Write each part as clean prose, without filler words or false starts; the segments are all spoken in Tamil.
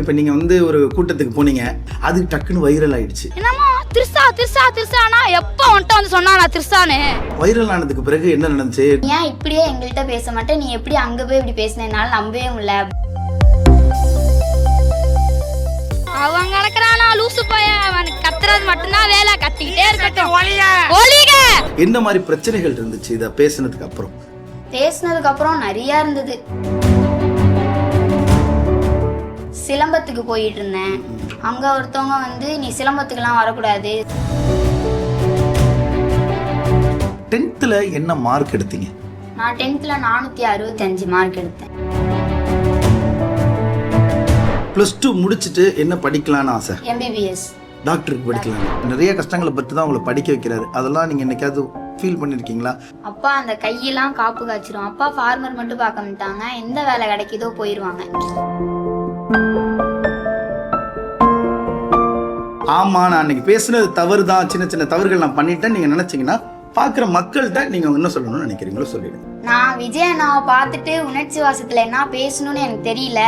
இப்போ நீங்கள் வந்து ஒரு கூட்டத்துக்கு போனீங்க, அது டக்குன்னு வைரல் ஆயிடுச்சு. என்னமா திருசா திருசா திருசானா எப்போ வந்துட்டு வந்து சொன்னா திருசானு. வைரல் ஆனதுக்கு பிறகு என்ன நடந்துச்சு? ஏன் இப்படியே எங்கள்கிட்ட பேச மாட்டேன், நீ எப்படி அங்கே போய் இப்படி பேசினால நம்பவே முடியல. அவன் கிடக்குறானா லூசு போய, அவனுக்கு கத்துறது மட்டும்தான் வேலை, கத்திக்கிட்டே இருக்கட்டும். ஒலிக என்ன மாதிரி பிரச்சனைகள் இருந்துச்சு இதை பேசினதுக்கு அப்புறம்? பேசினதுக்கு அப்புறம் நிறைய இருந்தது. சிலம்பத்துக்கு போயிட்டு இருந்தேன். அங்க ஒருத்தவங்க வந்து நீ சிலம்பத்துக்குலாம் வரக்கூடாது. 10th என்ன மார்க் எடுத்தீங்க? நான் 10th 465 மார்க் எடுத்தேன். +2 முடிச்சுட்டு என்ன படிக்கலான்னு ஆசை? MBBS டாக்டருக்கு படிக்கலாம். நிறைய கஷ்டங்களை பற்றி தான் உங்களை படிக்க வைக்கிறாரு. அதெல்லாம் நீங்கள் என்னைக்காவது ஃபீல் பண்ணியிருக்கீங்களா? அப்பா அந்த கையெல்லாம் காப்பு காய்ச்சிரும். அப்பா ஃபார்மர் மட்டும் பார்க்க மாட்டாங்க, எந்த வேலை கிடைக்குதோ போயிடுவாங்க. ஆமாம், நான் அன்னைக்கு பேசுனது தவறு தான், சின்ன சின்ன தவறுகள் நான் பண்ணிட்டேன் நீங்கள் நினச்சிங்கன்னா பார்க்குற மக்கள்கிட்ட நீங்கள் என்ன சொல்லணும்னு நினைக்கிறீங்களோ சொல்லிடுங்க. நான் விஜய் அண்ணாவை பார்த்துட்டு உணர்ச்சி வாசத்தில் என்ன பேசணும்னு எனக்கு தெரியல.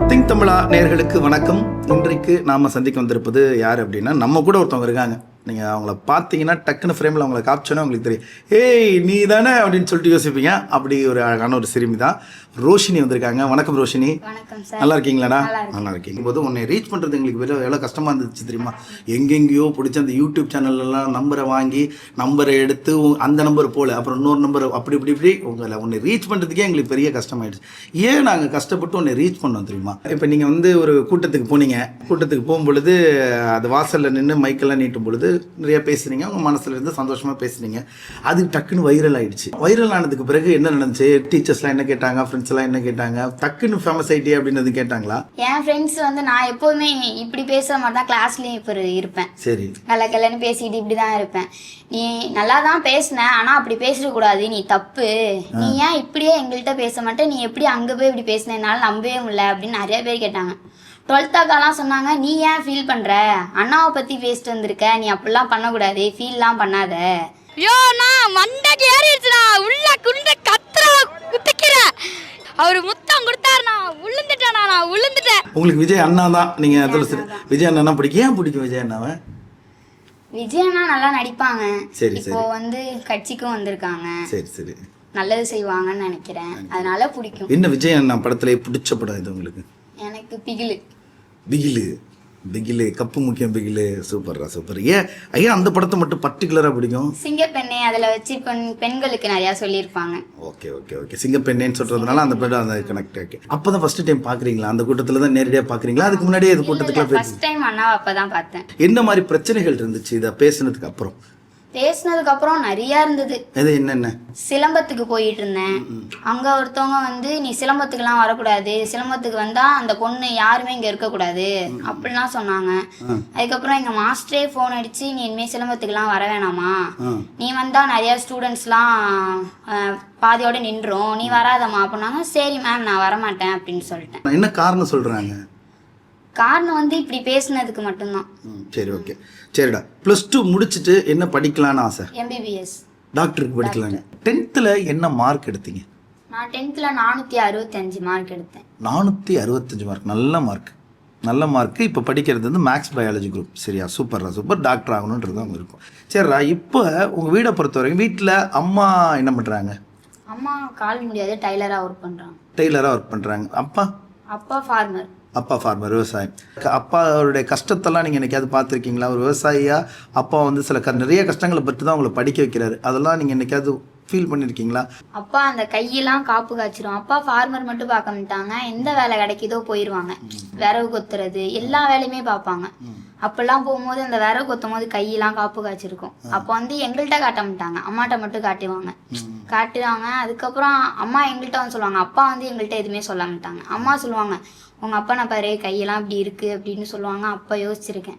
திங்க் தமிழா நேயர்களுக்கு வணக்கம். இன்றைக்கு நாம் சந்திக்க வந்திருப்பது யார் அப்படின்னா, நம்ம கூட ஒருத்தவங்க இருக்காங்க. நீங்கள் அவங்கள பார்த்தீங்கன்னா டக்குன்னு ஃப்ரேமில் அவங்கள காப்பிச்சோன்னே உங்களுக்கு தெரியும், ஏய் நீ தானே அப்படின்னு சொல்லிட்டு யோசிப்பீங்க. அப்படி ஒரு அழகான ஒரு சிறுமி தான் ரோஷினி வந்திருக்காங்க. வணக்கம் ரோஷினி. வணக்கம் சார். நல்லா இருக்கீங்களாடா? நல்லா இருக்கீங்க போது உன்னை ரீச் பண்ணுறது எங்களுக்கு எவ்வளோ கஷ்டமாக இருந்துச்சு தெரியுமா? எங்கெங்கேயோ பிடிச்சி அந்த யூடியூப் சேனல்லாம் நம்பரை வாங்கி நம்பரை எடுத்து அந்த நம்பர் போல அப்புறம் இன்னொரு நம்பர் அப்படி இப்படி இப்படி உன்னை ரீச் பண்ணுறதுக்கே எங்களுக்கு பெரிய கஷ்டமாயிடுச்சு. ஏன் நாங்கள் கஷ்டப்பட்டு உன்னை ரீச் பண்ணோம் தெரியுமா? இப்போ நீங்கள் வந்து ஒரு கூட்டத்துக்கு போனீங்க. கூட்டத்துக்கு போகும்பொழுது அது வாசலில் நின்று மைக்கெல்லாம் நீட்டும் பொழுது நிறைய பேசுனீங்க, உங்கள் மனசுல இருந்து சந்தோஷமாக பேசுனீங்க. அது டக்குன்னு வைரல் ஆயிடுச்சு. வைரல் ஆனதுக்கு பிறகு என்ன நடந்துச்சு? டீச்சர்ஸ்லாம் என்ன கேட்டாங்க, ஃப்ரெண்ட்ஸ் எல்லாம் என்ன கேட்டாங்க? டக்குன்னு ஃபேமஸ் ஆயிட்டே அப்படின்னு கேட்டாங்களா? என் ஃப்ரெண்ட்ஸ் வந்து நான் எப்போதுமே இப்படி பேசுற மாதிரி தான் கிளாஸ்லயும் இப்போ இருப்பேன். சரி, கலன்னு பேசிட்டு இப்படி தான் இருப்பேன். நீ நல்லா தான் பேசின, ஆனால் அப்படி பேசிடக்கூடாது, நீ தப்பு. நீ ஏன் இப்படியே எங்கள்கிட்ட பேச மாட்டேன், நீ எப்படி அங்கே போய் இப்படி பேசினால நம்பவே முடியல அப்படின்னு நிறைய பேர் கேட்டாங்க. 12th அக்காலாம் சொன்னாங்க, நீ ஏன் ஃபீல் பண்ணுற, அண்ணாவை பற்றி பேசிட்டு வந்திருக்க, நீ அப்படிலாம் பண்ணக்கூடாது, ஃபீல்லாம் பண்ணாத. ஐயோ நான் மண்டைக்கு ஏறிடுச்சுடா, உள்ள குண்ட கத்துற குத்திக்கிற. அவரு முத்தம் கொடுத்தாரு, நான் விழுந்துட்டேன். நான் விழுந்துட்டேன். உங்களுக்கு விஜய் அண்ணா தான் நீங்கள் அதில் விஜய் அண்ணா பிடிக்கும். ஏன் பிடிக்கும் விஜய் அண்ணாவை? விஜய் அண்ணா நல்லா நடிப்பாங்க. சரி, இப்போ வந்து கட்சிக்கும் வந்திருக்காங்க. சரி சரி, நல்லது செய்வாங்கன்னு நினைக்கிறேன், அதனால பிடிக்கும். என்ன விஜய் அண்ணா படத்துல பிடிச்ச படம் இது உங்களுக்கு? எனக்கு பிகிலு. பிகிலு கப்பு முக்கியம். பிகிலு சூப்பர்ரா சூப்பர். ஏன் ஐயா அந்த படத்தை மட்டும் பர்டிகுலரா பிடிக்கும்? சிங்கப்பெண்ணை அதில் வச்சு பெண்களுக்கு நிறையா சொல்லியிருப்பாங்க. Okay okay okay. சிங்கப்பெண்ணேன்னு சொல்றதுனால அந்த படம் அந்த கனெக்ட். ஓகே, அப்போ தான் ஃபர்ஸ்ட் டைம் பார்க்குறீங்களா? அந்த கூட்டத்தில் தான் நேரடியாக பார்க்குறீங்களா? அதுக்கு முன்னாடியே இது கூட்டத்துக்குலாம் ஃபர்ஸ்ட் டைம் அண்ணாவை அப்போ தான் பார்த்தேன். என்ன மாதிரி பிரச்சனைகள் இருந்துச்சு இதை பேசினதுக்கு அப்புறம்? பேசினதுக்கு அப்புறம் நிறைய இருந்தது. அது என்னென்ன? சிலம்பத்துக்கு போயிட்டு இருந்தேன். அங்க ஒருத்தவங்க வந்து நீ சிலம்பத்துக்குலாம் வரக்கூடாது, சிலம்பத்துக்கு வந்தா அந்த பொண்ணு யாருமே இங்க இருக்கக்கூடாது அப்படிலாம் சொன்னாங்க. அதுக்கப்புறம் எங்க மாஸ்டரே போன் அடிச்சு, நீ இனிமே சிலம்பத்துக்குலாம் வர வேணாமா, நீ வந்தா நிறைய ஸ்டூடெண்ட்ஸ்லாம் பாதியோட நின்றோம், நீ வராதம்மா அப்படின்னாங்க. சரி மேம் நான் வரமாட்டேன் அப்படின்னு சொல்லிட்டேன். என்ன காரணம் சொல்றாங்க? காரணம் வந்து இப்படி பேசுனதுக்கு மட்டும்தான். சரி ஓகே, சரிடா. +2 முடிச்சுட்டு என்ன படிக்கலான்னு ஆசை? MBBS டாக்டருக்கு படிக்கலான்னு. 10th என்ன மார்க் எடுத்தீங்க? நான் 10th 465 மார்க் எடுத்தேன். 465 மார்க், நல்ல மார்க். நல்ல மார்க்கு. இப்போ படிக்கிறது வந்து மேக்ஸ் பயாலஜி குரூப். சரியா? சூப்பர்ரா சூப்பர். டாக்டர் ஆகணுன்றது அவங்க இருக்கும். சரிடா, இப்போ உங்கள் வீடை பொறுத்த வரைக்கும் வீட்டில் அம்மா என்ன பண்ணுறாங்க? அம்மா கால் முடியாது, டைலராக ஒர்க் பண்ணுறாங்க. டெய்லராக ஒர்க் பண்ணுறாங்க. அப்பா? அப்பா ஃபார்மர். அப்பா ஃபார்மர், விவசாயம். அப்பாவுடைய கஷ்டத்தெல்லாம் நீங்கள் என்னைக்காவது பார்த்துருக்கீங்களா? ஒரு விவசாயியா அப்பா வந்து சில நிறைய கஷ்டங்களை பற்றி தான் உங்களை படிக்க வைக்கிறாரு. அதெல்லாம் நீங்கள் என்னைக்காவது ஃபீல் பண்ணியிருக்கீங்களா? அப்பா அந்த கையெல்லாம் காப்பு காய்ச்சிரும். அப்பா ஃபார்மர் மட்டும் பார்க்க மாட்டாங்க, எந்த வேலை கிடைக்குதோ போயிடுவாங்க. விறகு கொத்துறது எல்லா வேலையுமே பார்ப்பாங்க. அப்பெல்லாம் போகும்போது அந்த விறகு கொத்தும் போது கையெல்லாம் காப்பு காய்ச்சிருக்கும். அப்போ வந்து எங்கள்கிட்ட காட்ட மாட்டாங்க, அம்மாட்ட மட்டும் காட்டுவாங்க. அதுக்கப்புறம் அம்மா எங்கள்கிட்ட வந்து சொல்லுவாங்க, அப்பா வந்து எங்கள்கிட்ட எதுவுமே சொல்ல மாட்டாங்க. அம்மா சொல்லுவாங்க, உங்க அப்பா நான் பாரு கையெல்லாம் இப்படி இருக்கு அப்படின்னு சொல்லுவாங்க. அப்பா யோசிச்சிருக்கேன்,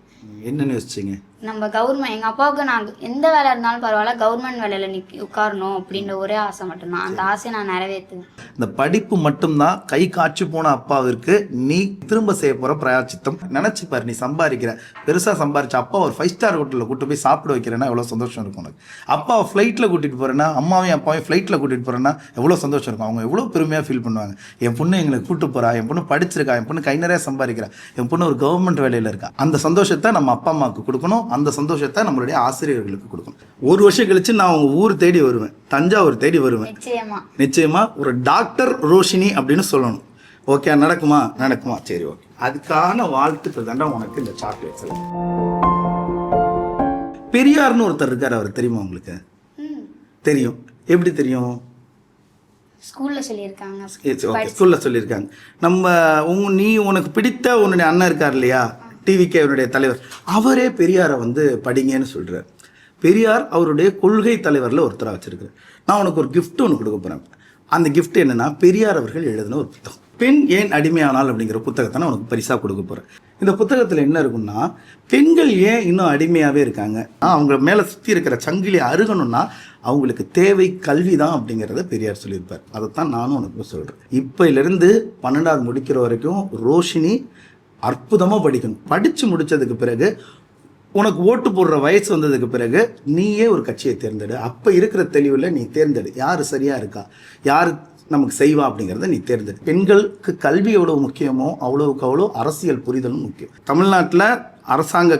என்னன்னு யோசிச்சிங்க? நம்ம கவர்மெண்ட் எங்கள் அப்பாவுக்கு நான் எந்த வேலை இருந்தாலும் பரவாயில்ல கவர்மெண்ட் வேலையில் உட்காரணும் அப்படின்ற ஒரே ஆசை மட்டும்தான். அந்த ஆசையை நான் நிறைவேற்றுவேன். இந்த படிப்பு மட்டும்தான் கை காய்ச்சி போன அப்பாவிற்கு நீ திரும்ப செய்ய போகிற பிராயச்சித்தம். நினச்சி பாரு, நீ சம்பாதிக்கிற பெருசாக சம்பாரிச்ச அப்பா ஒரு 5 ஸ்டார் ஹோட்டலில் கூட்டு போய் சாப்பிட வைக்கிறேன்னா எவ்வளோ சந்தோஷம் இருக்கும் உனக்கு. அப்பாவை ஃப்ளைட்டில் கூட்டிகிட்டு போகிறேன்னா, அம்மாவையும் அப்பாவையும் ஃப்ளைட்டில் கூட்டிகிட்டு போகிறேன்னா எவ்வளோ சந்தோஷம் இருக்கும். அவங்க எவ்வளோ பெருமையாக ஃபீல் பண்ணுவாங்க. என் பொண்ணு எங்களை கூட்டு போகிறா, என் பொண்ணு படிச்சிருக்கா, என் பொண்ணு கை நிறைய சம்பாதிக்கிறா, என் பொண்ணு ஒரு கவர்மெண்ட் வேலையில் இருக்கா. அந்த சந்தோஷத்தை நம்ம அப்பா அம்மாவுக்கு கொடுக்கணும். அந்த சந்தோஷத்தை நம்மளுடைய ஆசிரியர்களுக்கு கொடுக்கணும். ஒரு வருஷம் கழிச்சு நான் உங்க ஊர் தேடி வருவேன், தஞ்சாவூர் தேடி வருவேன். நிச்சயமா ஒரு டாக்டர் ரோஷினி அப்படின்னு சொல்லணும். ஓகே, நடக்குமா? நடக்குமா? சரி, ஓகே. அதுக்கான வாழ்த்துக்கள் தாண்டா உனக்கு இந்த சாக்லேட்ஸ். பெரியார்னு ஒருத்தர் இருக்காரு, அவர் தெரியுமா உங்களுக்கு? தெரியும். எப்படி தெரியும்? ஸ்கூலில் சொல்லியிருக்காங்க. ஓகே, ஸ்கூலில் சொல்லியிருக்காங்க. நீ உனக்கு பிடித்த உன்னுடைய அண்ணன் இருக்கார் இல்லையா, டிவிகேனுடைய தலைவர், அவரே பெரியாரை வந்து படிங்கன்னு சொல்கிறார். பெரியார் அவருடைய கொள்கை தலைவரில் ஒருத்தராக வச்சிருக்காரு. நான் உனக்கு ஒரு கிஃப்ட் ஒன்று கொடுக்க போகிறேன். அந்த கிஃப்ட் என்னென்னா, பெரியார் அவர்கள் எழுதின ஒரு புத்தகம், பெண் ஏன் அடிமையானால் அப்படிங்கிற புத்தகத்தை நான் உனக்கு பரிசாக கொடுக்க போகிறேன். இந்த புத்தகத்தில் என்ன இருக்குன்னா, பெண்கள் ஏன் இன்னும் அடிமையாகவே இருக்காங்க, அவங்க மேலே சுற்றி இருக்கிற சங்கிலி அருகணும்னா அவங்களுக்கு தேவை கல்வி தான் அப்படிங்கிறத பெரியார் சொல்லியிருப்பார். அதைத்தான் நானும் உனக்கு சொல்கிறேன். இப்போலேருந்து 12வது முடிக்கிற வரைக்கும் ரோஷினி அற்புதமாக படிக்கணும். படித்து முடித்ததுக்கு பிறகு உனக்கு ஓட்டு போடுற வயசு வந்ததுக்கு பிறகு நீயே ஒரு கட்சியை தேர்ந்தெடு. அப்போ இருக்கிற தெளிவில் நீ தேர்ந்தெடு, யார் சரியாக இருக்கா, யார் நமக்கு செய்வா அப்படிங்கிறத நீ தேர்ந்தெடு. பெண்களுக்கு கல்வி எவ்வளோ முக்கியமோ அவ்வளோவுக்கு அவ்வளோ அரசியல் புரிதலும் முக்கியம். தமிழ்நாட்டில் அரசாங்க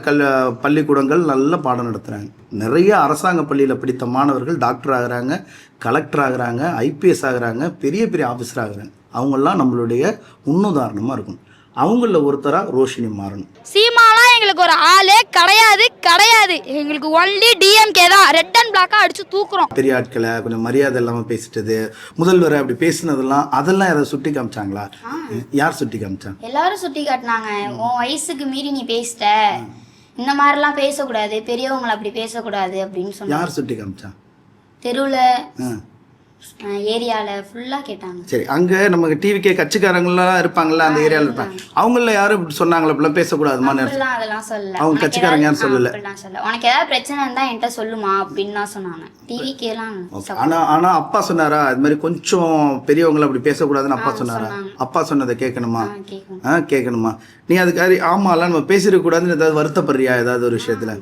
பள்ளிக்கூடங்கள் நல்ல பாடம் நடத்துகிறாங்க. நிறைய அரசாங்க பள்ளியில் படித்த மாணவர்கள் டாக்டர் ஆகிறாங்க, கலெக்டர் ஆகிறாங்க, ஐபிஎஸ் ஆகிறாங்க, பெரிய பெரிய ஆஃபீஸர் ஆகிறாங்க. அவங்கெல்லாம் நம்மளுடைய முன்னுதாரணமாக இருக்கணும். அவங்கள ஒருத்தராக ரோஷினி மாறணும். சீமாலாம் எங்களுக்கு ஒரு ஆளே கிடையாது. எங்களுக்கு ஒன்லி டிஎம்கே தான். ரெட் அண்ட் பிளாக்கா அடிச்சு தூக்குறோம். பெரிய ஆட்களை கொஞ்சம் மரியாதை இல்லாமல் பேசிட்டது, முதல்வர் அப்படி பேசினதெல்லாம், அதெல்லாம் யாராவது சுட்டி காமிச்சாங்களா? யார் சுட்டி காமிச்சாங்க? எல்லாரும் சுட்டி காட்டினாங்க. உன் வயசுக்கு மீறி நீ பேசிட்ட, இந்த மாதிரிலாம் பேசக்கூடாது, பெரியவங்களை அப்படி பேசக்கூடாது அப்படின்னு சொன்னாங்க. யார் சுட்டி காமிச்சா? தெருவில், ஏரியாவில் ஃபுல்லாக கேட்டாங்க. சரி, அங்கே நமக்கு டிவிக்கே கட்சிக்காரங்களாம் இருப்பாங்கல்ல, அந்த ஏரியாவில் இருப்பாங்க. அவங்கள யாரும் இப்படி சொன்னாங்களா, இப்படிலாம் பேசக்கூடாதுமா? அதெல்லாம் சொல்லல. அவங்க கட்சிக்காரங்க யாரும் சொல்லல. உனக்கு ஏதாவது பிரச்சனை இருந்தால் என்கிட்ட சொல்லுமா அப்படின்னு தான் சொன்னாங்க. டிவிக்கேலாம். ஆனால் அப்பா சொன்னாரா அது மாதிரி கொஞ்சம் பெரியவங்களை அப்படி பேசக்கூடாதுன்னு அப்பா சொன்னாரா? அப்பா சொன்னதை கேட்கணுமா? கேட்கணுமா? நீ அதுக்கு ஆமாலாம் நம்ம பேசிடக்கூடாதுன்னு ஏதாவது வருத்தப்படுறியா ஏதாவது ஒரு விஷயத்துல?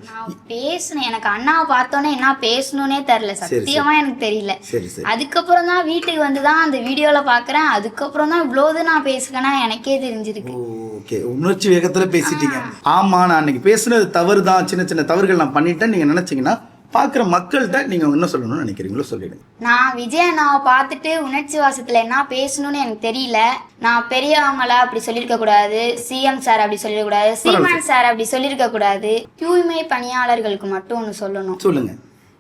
பேசுனேன். எனக்கு அண்ணாவை பார்த்தோன்னே என்ன பேசணும்னே தெரியல, சத்தியமா எனக்கு தெரியல. சரி சரி. அதுக்கப்புறம் தான் வீட்டுக்கு வந்து தான் அந்த வீடியோல பாக்குறேன். அதுக்கப்புறம் தான் இவ்வளவு நான் பேசுறேன்னா எனக்கே தெரிஞ்சிருக்கு. ஓகே, உணர்ச்சி வேகத்துல பேசிட்டீங்க. ஆமா, நான் அன்னைக்கு பேசுனது தவறு தான், சின்ன சின்ன தவறுகள் நான் பண்ணிட்டேன் நீங்க நினைச்சீங்கன்னா பார்க்குற மக்கள்கிட்ட நீங்கள் என்ன சொல்லணும்னு நினைக்கிறீங்களோ சொல்லிடுங்க. நான் விஜய் அண்ணாவை பார்த்துட்டு உணர்ச்சி வாசத்தில் என்ன பேசணும்னு எனக்கு தெரியல. நான் பெரியவங்கள அப்படி சொல்லியிருக்க கூடாது, சிஎம் சார் அப்படி சொல்லிடக்கூடாது, சீமான் சார் அப்படி சொல்லியிருக்க கூடாது. தூய்மை பணியாளர்களுக்கு மட்டும் ஒன்று சொல்லணும். சொல்லுங்க.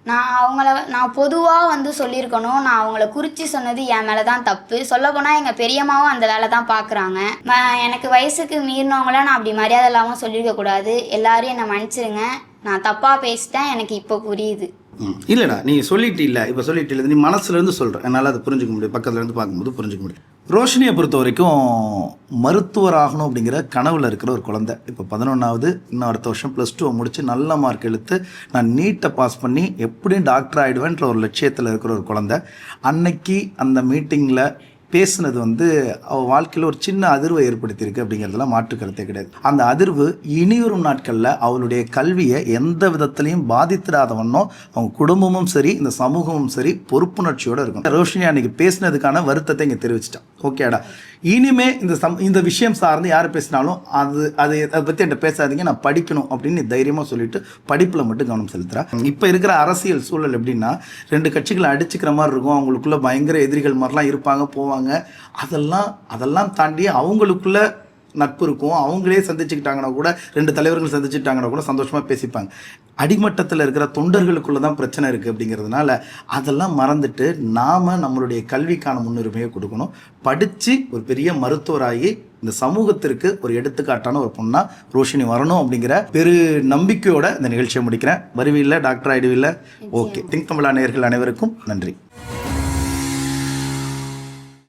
நான் பொதுவாக வந்து சொல்லியிருக்கணும். நான் அவங்கள குறித்து சொன்னது என் மேலே தான் தப்பு. சொல்லப்போனால் எங்கள் பெரியம்மாவும் அந்த வேலை தான் பார்க்குறாங்க. எனக்கு வயசுக்கு மீறினவங்கள நான் அப்படி மரியாதை இல்லாமல் சொல்லியிருக்க கூடாது. எல்லாரையும் என்னை மன்னிச்சிருங்க. நான் தப்பாக பேசிட்டேன், எனக்கு இப்போ புரியுது. இல்லைடா, நீ சொல்லிட்டு இல்லை, இப்போ சொல்லிட்டு இல்லை, நீ மனசுலேருந்து சொல்கிறேன், என்னால் அதை புரிஞ்சுக்க முடியும், பக்கத்துலேருந்து பார்க்கும்போது புரிஞ்சுக்க முடியும். ரோஷினியை பொறுத்த வரைக்கும் மருத்துவர் ஆகணும் அப்படிங்கிற கனவில் இருக்கிற ஒரு குழந்தை. இப்போ 11வது, இன்னும் அடுத்த வருஷம் +2 முடித்து நல்ல மார்க் எடுத்து நான் நீட்டை பாஸ் பண்ணி எப்படியும் டாக்டர் ஆகிடுவேன்ற ஒரு லட்சியத்தில் இருக்கிற ஒரு குழந்தை. அன்னைக்கு அந்த மீட்டிங்கில் பேசுனது வந்து அவள் வாழ்க்கையில் ஒரு சின்ன அதிர்வை ஏற்படுத்தியிருக்கு அப்படிங்கிறதுலாம் மாற்று கருத்தே கிடையாது. அந்த அதிர்வு இனிவரும் நாட்களில் அவளுடைய கல்வியை எந்த விதத்துலையும் பாதித்திடாதவண்ணம் அவங்க குடும்பமும் சரி இந்த சமூகமும் சரி பொறுப்புணர்ச்சியோடு இருக்கும். ரோஷினி அன்னைக்கு பேசினதுக்கான வருத்தத்தை இங்கே தெரிவிச்சிட்டான். ஓகேடா, இனிமே இந்த விஷயம் சார்ந்து யார் பேசினாலும் அதை பற்றி என்கிட்ட பேசாதீங்க, நான் படிக்கணும் அப்படின்னு நீ தைரியமாக சொல்லிட்டு படிப்பில் மட்டும் கவனம் செலுத்துகிறேன். இப்போ இருக்கிற அரசியல் சூழல் எப்படின்னா 2 கட்சிகளை அடிச்சுக்கிற மாதிரி இருக்கும். அவங்களுக்குள்ள பயங்கர எதிரிகள் மாதிரிலாம் இருப்பாங்க, போவாங்க. அதெல்லாம் தாண்டி அவங்களுக்குள்ள நட்பு இருக்கும். அவங்களே சந்திச்சுக்கிட்டாங்கன்னா கூட 2 தலைவர்கள் சந்திச்சுட்டாங்கன்னா கூட சந்தோஷமாக பேசிப்பாங்க. அடிமட்டத்தில் இருக்கிற தொண்டர்களுக்குள்ள தான் பிரச்சனை இருக்குது அப்படிங்கிறதுனால அதெல்லாம் மறந்துட்டு நாம் நம்மளுடைய கல்விக்கான முன்னுரிமையை கொடுக்கணும். படித்து ஒரு பெரிய மருத்துவராகி இந்த சமூகத்திற்கு ஒரு எடுத்துக்காட்டான ஒரு பொண்ணா ரோஷினி வரணும் அப்படிங்கிற பெரு நம்பிக்கையோட இந்த நிகழ்ச்சியை முடிக்கிறேன். வருவில்லை, டாக்டர் ஆயிடுவில்லை. ஓகே, திங்க் தமிழா நேயர்கள் அனைவருக்கும் நன்றி.